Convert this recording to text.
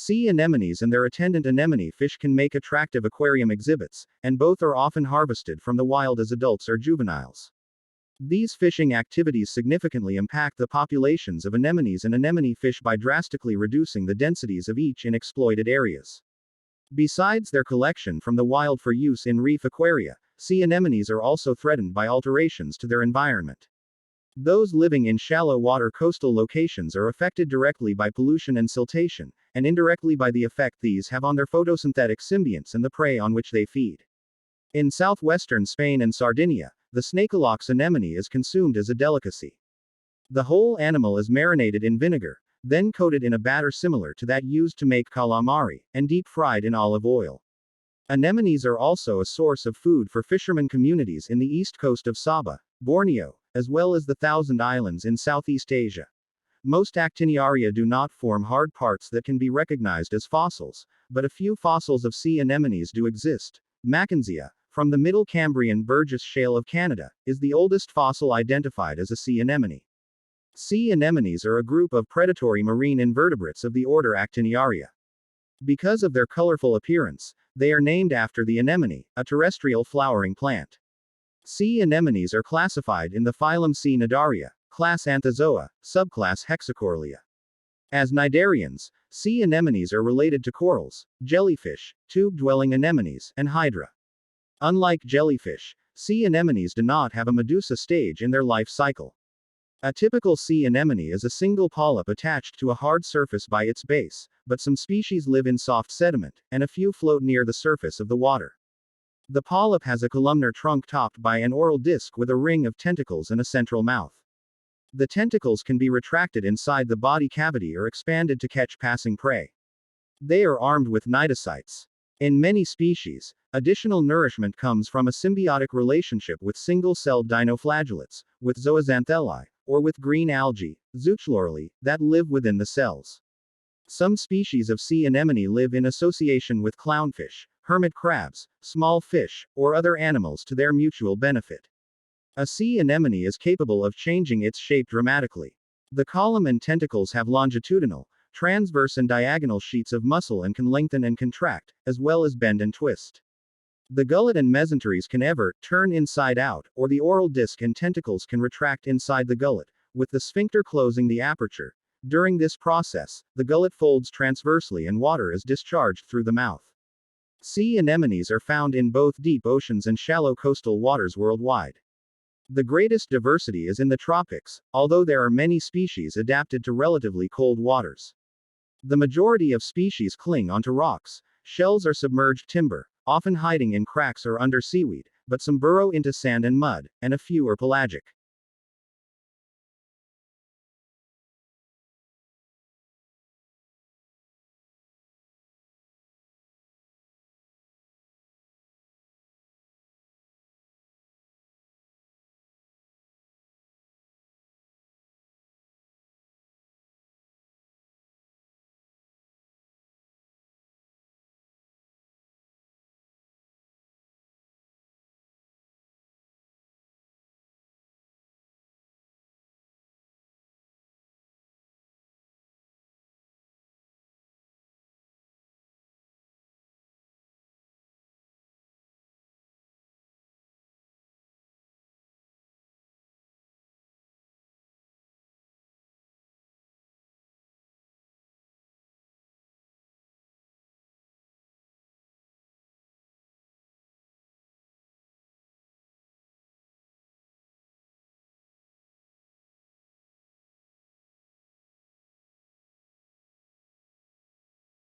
Sea anemones and their attendant anemone fish can make attractive aquarium exhibits, and both are often harvested from the wild as adults or juveniles. These fishing activities significantly impact the populations of anemones and anemone fish by drastically reducing the densities of each in exploited areas. Besides their collection from the wild for use in reef aquaria, sea anemones are also threatened by alterations to their environment. Those living in shallow water coastal locations are affected directly by pollution and siltation, and indirectly by the effect these have on their photosynthetic symbionts and the prey on which they feed. In southwestern Spain and Sardinia, the Snakealox anemone is consumed as a delicacy. The whole animal is marinated in vinegar, then coated in a batter similar to that used to make calamari, and deep fried in olive oil. Anemones are also a source of food for fishermen communities in the east coast of Sabah, Borneo, as well as the Thousand Islands in Southeast Asia. Most actiniaria do not form hard parts that can be recognized as fossils, but a few fossils of sea anemones do exist. Mackenzia, from the Middle Cambrian Burgess Shale of Canada, is the oldest fossil identified as a sea anemone. Sea anemones are a group of predatory marine invertebrates of the order Actiniaria. Because of their colorful appearance, they are named after the anemone, a terrestrial flowering plant. Sea anemones are classified in the phylum Sea Cnidaria, class Anthozoa, subclass Hexacorallia. As cnidarians, sea anemones are related to corals, jellyfish, tube-dwelling anemones, and hydra. Unlike jellyfish, sea anemones do not have a medusa stage in their life cycle. A typical sea anemone is a single polyp attached to a hard surface by its base, but some species live in soft sediment, and a few float near the surface of the water. The polyp has a columnar trunk topped by an oral disc with a ring of tentacles and a central mouth. The tentacles can be retracted inside the body cavity or expanded to catch passing prey. They are armed with cnidocytes. In many species, additional nourishment comes from a symbiotic relationship with single-celled dinoflagellates, with zooxanthellae, or with green algae, zoochloralie, that live within the cells. Some species of sea anemone live in association with clownfish, hermit crabs, small fish, or other animals to their mutual benefit. A sea anemone is capable of changing its shape dramatically. The column and tentacles have longitudinal, transverse and diagonal sheets of muscle and can lengthen and contract, as well as bend and twist. The gullet and mesenteries can ever turn inside out, or the oral disc and tentacles can retract inside the gullet, with the sphincter closing the aperture. During this process, the gullet folds transversely and water is discharged through the mouth. Sea anemones are found in both deep oceans and shallow coastal waters worldwide. The greatest diversity is in the tropics, although there are many species adapted to relatively cold waters. The majority of species cling onto rocks, shells or submerged timber, often hiding in cracks or under seaweed, but some burrow into sand and mud, and a few are pelagic.